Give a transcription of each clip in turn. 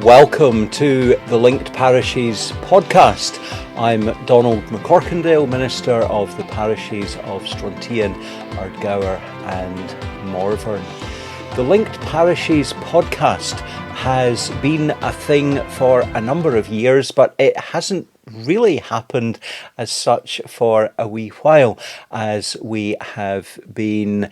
Welcome to the Linked Parishes podcast. I'm Donald McCorkindale, Minister of the Parishes of Strontian, Ardgour and Morvern. The Linked Parishes podcast has been a thing for a number of years, but it hasn't really happened as such for a wee while, as we have been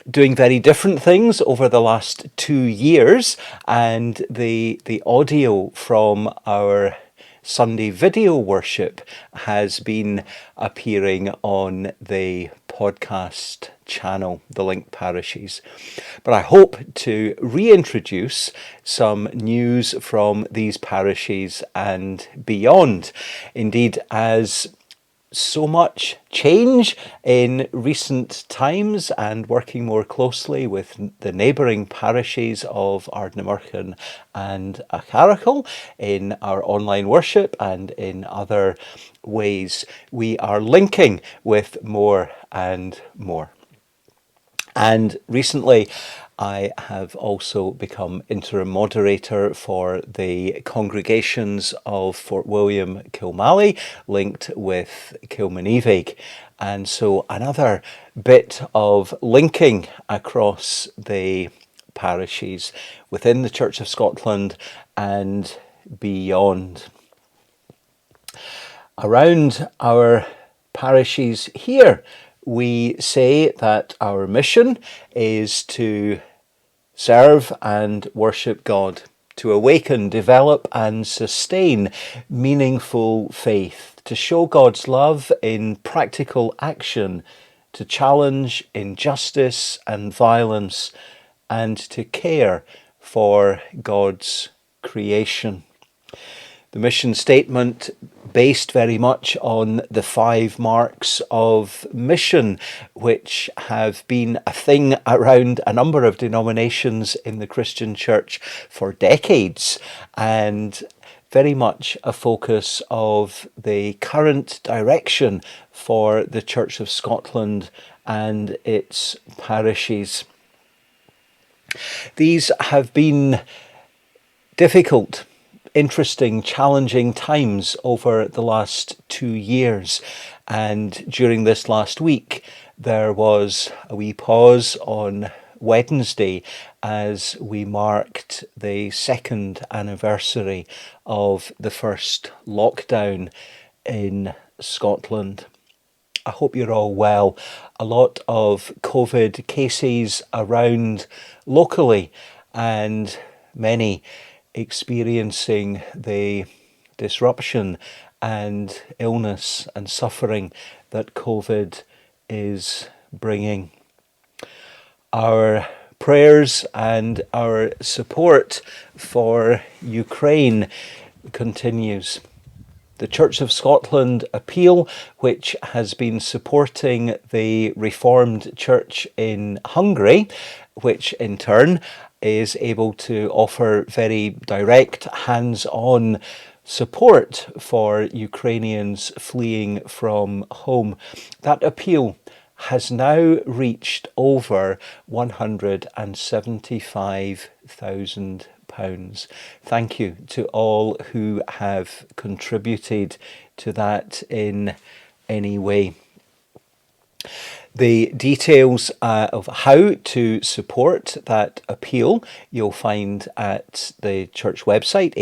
doing very different things over the last 2 years, and the audio from our Sunday video worship has been appearing on the podcast channel, The Linked Parishes. But I hope to reintroduce some news from these parishes and beyond. Indeed, as so much change in recent times, and working more closely with the neighbouring parishes of Ardnamurchan and Acharacal in our online worship and in other ways, we are linking with more and more. And recently, I have also become interim moderator for the congregations of Fort William, Kilmallie, linked with Kilmanevig. And so another bit of linking across the parishes within the Church of Scotland and beyond. Around our parishes here, we say that our mission is to serve and worship God, to awaken, develop and sustain meaningful faith, to show God's love in practical action, to challenge injustice and violence, and to care for God's creation. The mission statement, based very much on the 5 marks of mission, which have been a thing around a number of denominations in the Christian church for decades, and very much a focus of the current direction for the Church of Scotland and its parishes. These have been difficult, interesting, challenging times over the last 2 years, and during this last week there was a wee pause on Wednesday as we marked the 2nd anniversary of the first lockdown in Scotland. I hope you're all well. A lot of COVID cases around locally, and many experiencing the disruption and illness and suffering that COVID is bringing. Our prayers and our support for Ukraine continues. The Church of Scotland appeal, which has been supporting the Reformed Church in Hungary, which in turn is able to offer very direct, hands-on support for Ukrainians fleeing from home. That appeal has now reached over £175,000. Thank you to all who have contributed to that in any way. The details of how to support that appeal you'll find at the church website,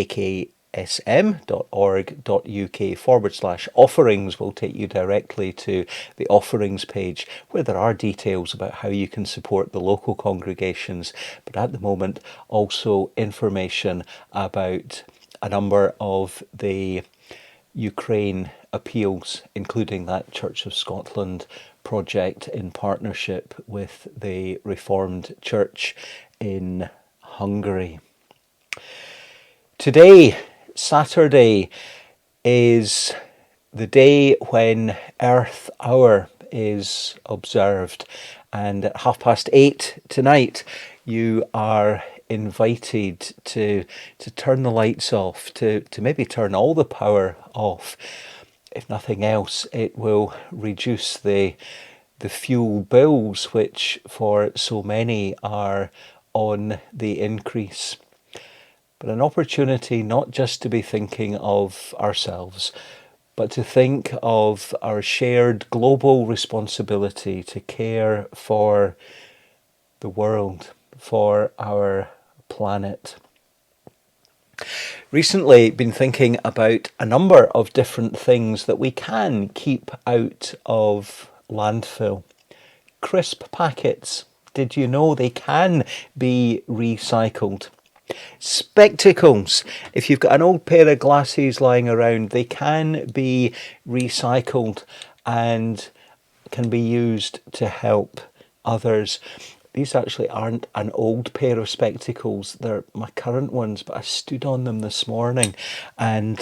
aksm.org.uk/offerings will take you directly to the offerings page, where there are details about how you can support the local congregations, but at the moment also information about a number of the Ukraine appeals, including that Church of Scotland project in partnership with the Reformed Church in Hungary. Today, Saturday, is the day when Earth Hour is observed, and at 8:30 tonight you are invited to turn the lights off, to maybe turn all the power off. If nothing else, it will reduce the fuel bills, which for so many are on the increase. but an opportunity not just to be thinking of ourselves, but to think of our shared global responsibility to care for the world, for our planet. Recently, been thinking about a number of different things that we can keep out of landfill. Crisp packets. Did you know they can be recycled? Spectacles. If you've got an old pair of glasses lying around, they can be recycled and can be used to help others. These actually aren't an old pair of spectacles, they're my current ones, but I stood on them this morning and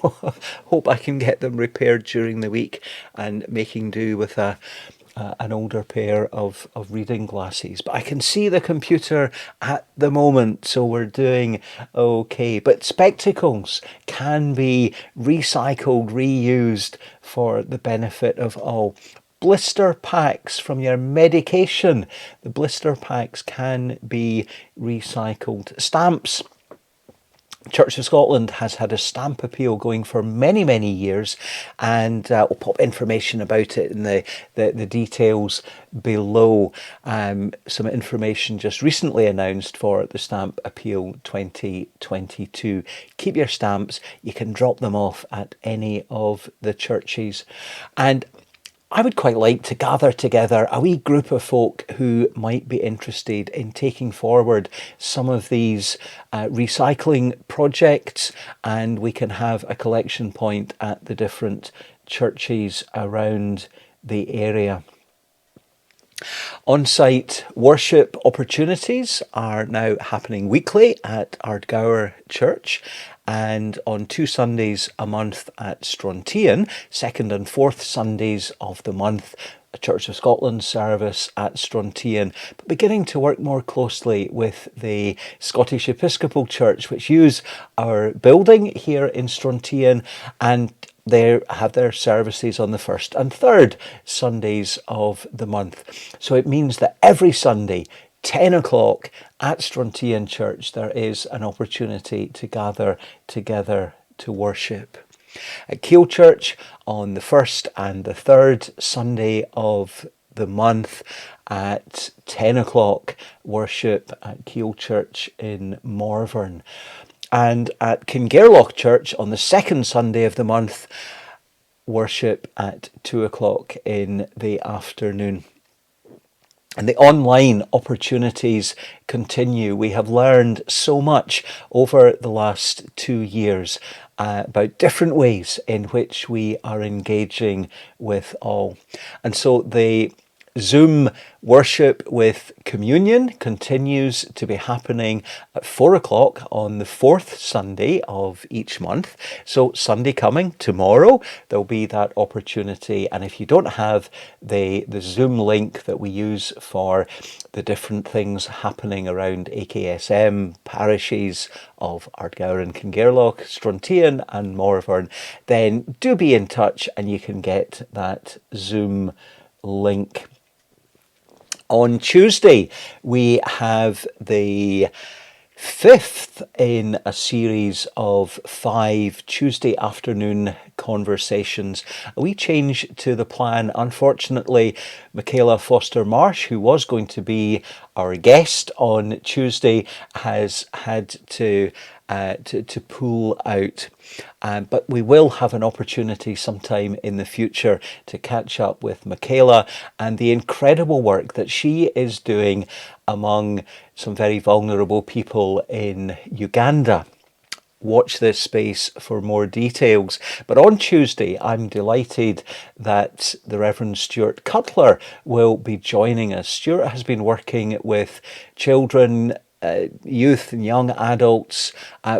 hope I can get them repaired during the week and making do with an older pair of reading glasses. But I can see the computer at the moment, so we're doing okay. But spectacles can be recycled, reused for the benefit of all. Blister packs from your medication. The blister packs can be recycled. Stamps. Church of Scotland has had a stamp appeal going for many, many years, and we'll pop information about it in the details below. Some information just recently announced for the Stamp Appeal 2022. Keep your stamps. You can drop them off at any of the churches. And I would quite like to gather together a wee group of folk who might be interested in taking forward some of these recycling projects, and we can have a collection point at the different churches around the area. On-site worship opportunities are now happening weekly at Ardgour Church, and on 2 Sundays a month at Strontian, second and fourth Sundays of the month, a Church of Scotland service at Strontian, but beginning to work more closely with the Scottish Episcopal Church, which use our building here in Strontian, and they have their services on the first and third Sundays of the month. So it means that every Sunday, 10 o'clock at Strontian Church, there is an opportunity to gather together to worship. At Keele Church on the first and the third Sunday of the month at 10 o'clock, worship at Keele Church in Morvern. And at Kingairloch Church on the second Sunday of the month, worship at 2 o'clock in the afternoon. And the online opportunities continue. We have learned so much over the last 2 years about different ways in which we are engaging with all. And so the Zoom worship with communion continues to be happening at 4 o'clock on the fourth Sunday of each month. So Sunday coming, tomorrow, there'll be that opportunity. And if you don't have the Zoom link that we use for the different things happening around AKSM, parishes of Ardgour and Kingairloch, Strontian and Morvern, then do be in touch and you can get that Zoom link. On Tuesday, we have the 5th in a series of 5 Tuesday afternoon conversations. A wee change to the plan. Unfortunately, Michaela Foster-Marsh, who was going to be our guest on Tuesday, has had to pull out. But we will have an opportunity sometime in the future to catch up with Michaela and the incredible work that she is doing among some very vulnerable people in Uganda. Watch this space for more details. But on Tuesday, I'm delighted that the Reverend Stuart Cutler will be joining us. Stuart has been working with children, youth and young adults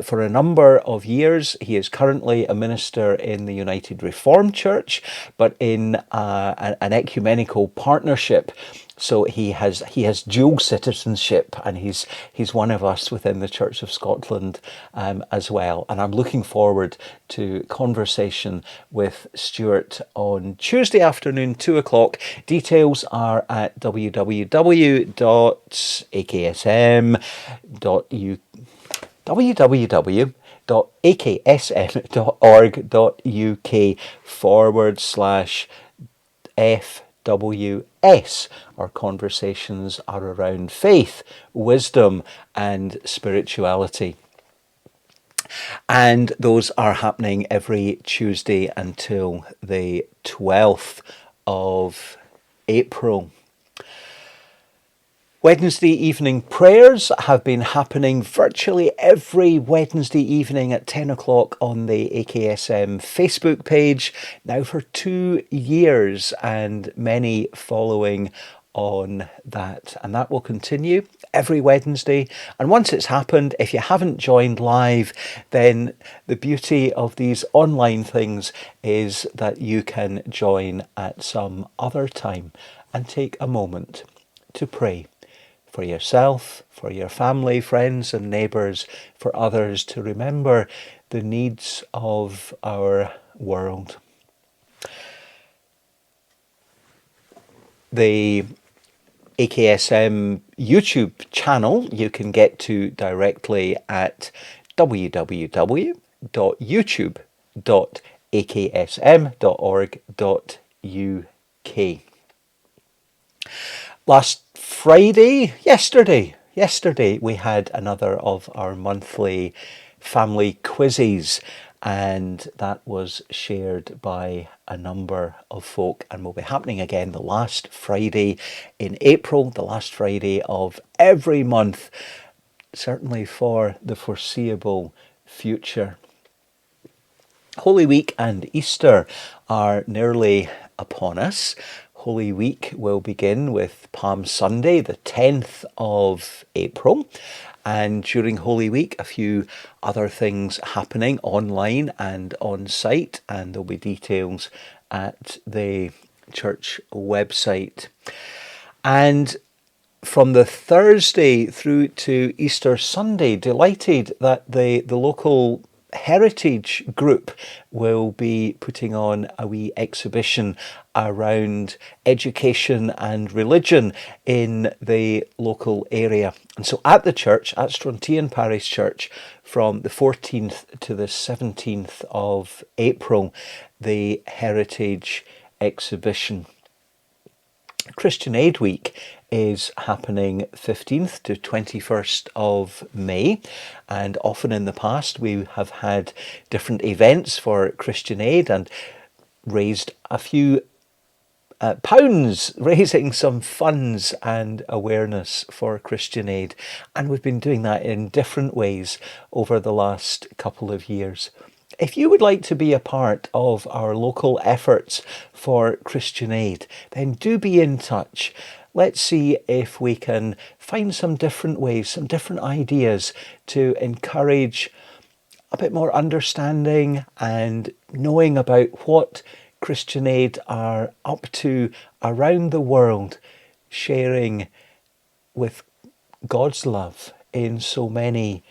for a number of years. He is currently a minister in the United Reformed Church, but in an ecumenical partnership. So he has dual citizenship, and he's one of us within the Church of Scotland as well. And I'm looking forward to conversation with Stuart on Tuesday afternoon, 2 o'clock. Details are at www.aksm.uk. www.aksm.org.uk/FWS. Our conversations are around faith, wisdom, and spirituality. And those are happening every Tuesday until the 12th of April. Wednesday evening prayers have been happening virtually every Wednesday evening at 10 o'clock on the AKSM Facebook page, now for 2 years, and many following on that. And that will continue every Wednesday. And once it's happened, if you haven't joined live, then the beauty of these online things is that you can join at some other time and take a moment to pray for yourself, for your family, friends and neighbours, for others, to remember the needs of our world. The AKSM YouTube channel you can get to directly at www.youtube.aksm.org.uk. Yesterday, we had another of our monthly family quizzes, and that was shared by a number of folk, and will be happening again the last Friday in April, the last Friday of every month, certainly for the foreseeable future. Holy Week and Easter are nearly upon us. Holy Week will begin with Palm Sunday, the 10th of April. And during Holy Week, a few other things happening online and on site, and there'll be details at the church website. And from the Thursday through to Easter Sunday, delighted that the local heritage group will be putting on a wee exhibition around education and religion in the local area. And so at the church, at Strontian Parish Church, from the 14th to the 17th of April, the heritage exhibition. Christian Aid Week is happening 15th to 21st of May, and often in the past we have had different events for Christian Aid and raised a few pounds, raising some funds and awareness for Christian Aid, and we've been doing that in different ways over the last couple of years. If you would like to be a part of our local efforts for Christian Aid, then do be in touch. Let's see if we can find some different ways, some different ideas to encourage a bit more understanding and knowing about what Christian Aid are up to around the world, sharing with God's love in so many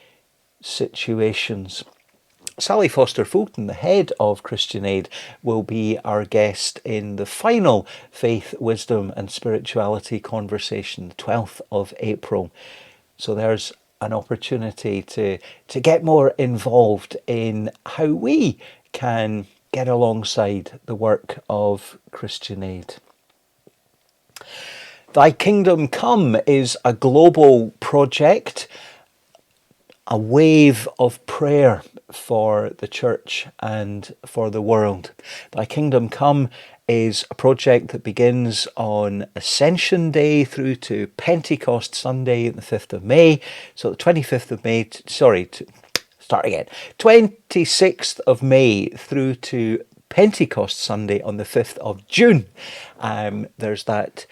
situations. Sally Foster Fulton, the head of Christian Aid, will be our guest in the final Faith, Wisdom and Spirituality conversation, the 12th of April. So there's an opportunity to get more involved in how we can get alongside the work of Christian Aid. Thy Kingdom Come is a global project, a wave of prayer for the church and for the world. Thy Kingdom Come is a project that begins on Ascension Day through to Pentecost Sunday, the 5th of May. So the 25th of May, 26th of May through to Pentecost Sunday on the 5th of June. There's that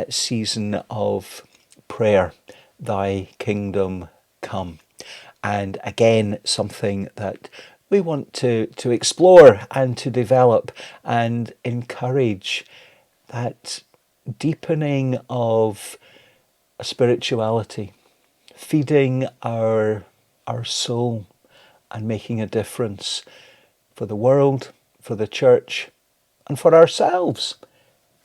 season of prayer, Thy Kingdom Come. And again, something that we want to explore and to develop and encourage, that deepening of a spirituality, feeding our soul and making a difference for the world, for the church, and for ourselves.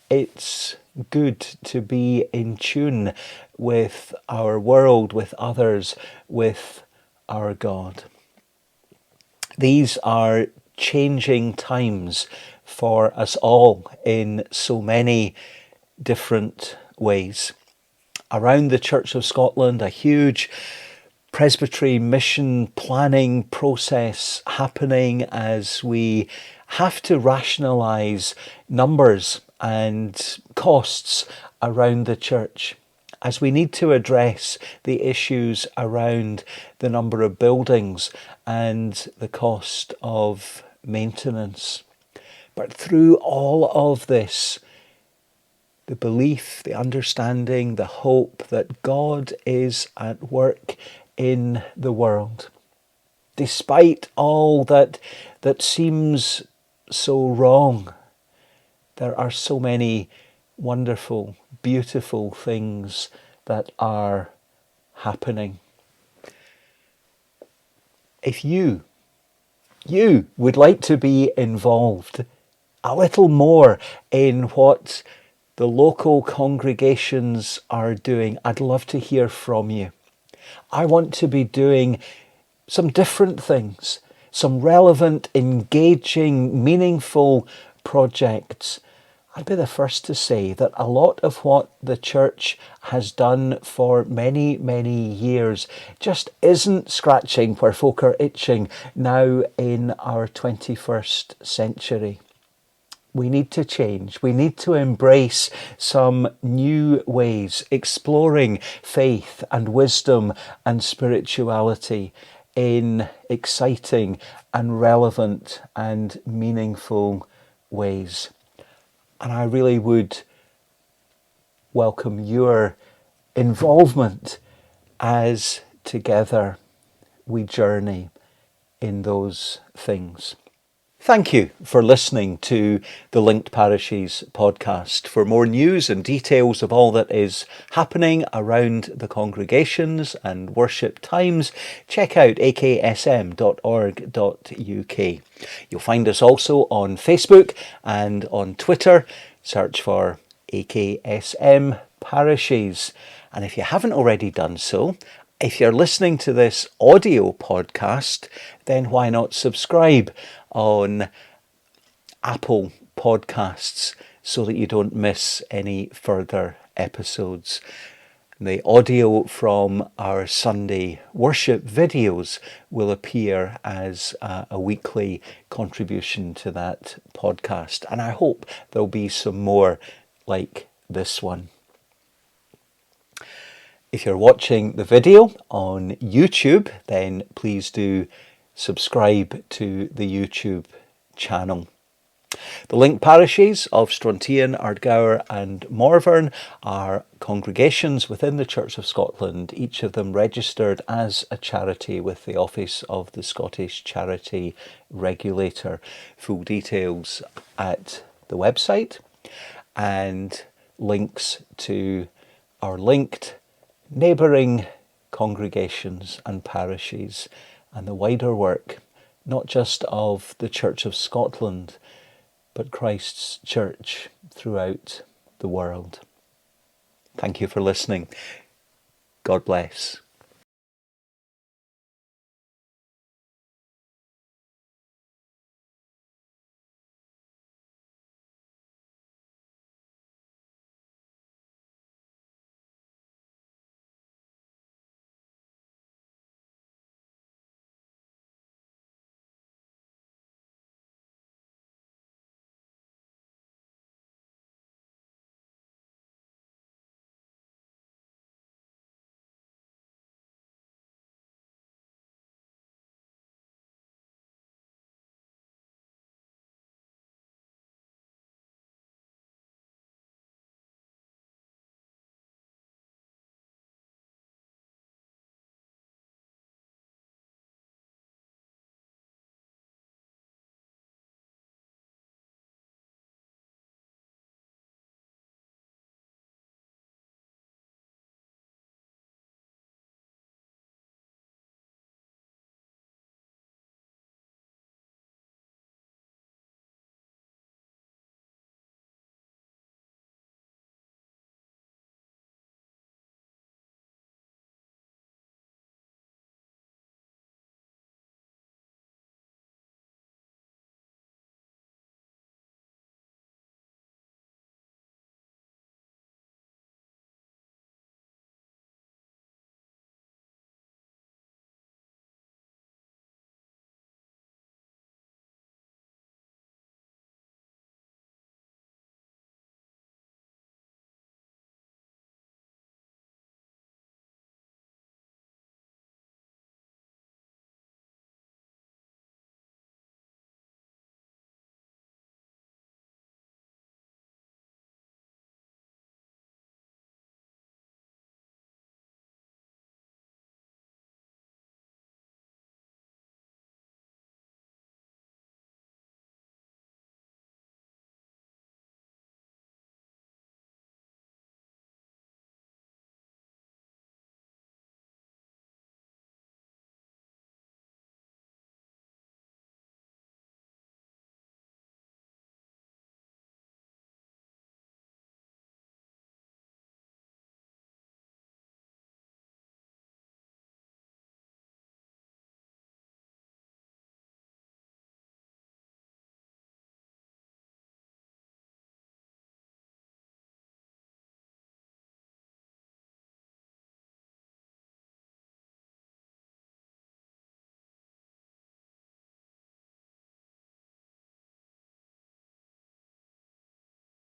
It's good to be in tune with our world, with others, with our God. These are changing times for us all in so many different ways. Around the Church of Scotland, a huge presbytery mission planning process happening as we have to rationalise numbers and costs around the church, as we need to address the issues around the number of buildings and the cost of maintenance. But through all of this, the belief, the understanding, the hope that God is at work in the world. Despite all that seems so wrong, there are so many wonderful, beautiful things that are happening. If you would like to be involved a little more in what the local congregations are doing, I'd love to hear from you. I want to be doing some different things, some relevant, engaging, meaningful projects. I'd be the first to say that a lot of what the church has done for many, many years just isn't scratching where folk are itching now in our 21st century. We need to change. We need to embrace some new ways, exploring faith and wisdom and spirituality in exciting and relevant and meaningful ways. And I really would welcome your involvement as together we journey in those things. Thank you for listening to the Linked Parishes podcast. For more news and details of all that is happening around the congregations and worship times, check out aksm.org.uk. You'll find us also on Facebook and on Twitter. Search for AKSM Parishes. And if you haven't already done so, if you're listening to this audio podcast, then why not subscribe on Apple Podcasts so that you don't miss any further episodes. The audio from our Sunday worship videos will appear as a weekly contribution to that podcast, and I hope there'll be some more like this one. If you're watching the video on YouTube, then please do subscribe to the YouTube channel. The Linked Parishes of Strontian, Ardgour and Morvern are congregations within the Church of Scotland, each of them registered as a charity with the Office of the Scottish Charity Regulator. Full details at the website and links to our linked neighbouring congregations and parishes and the wider work, not just of the Church of Scotland, but Christ's Church throughout the world. Thank you for listening. God bless.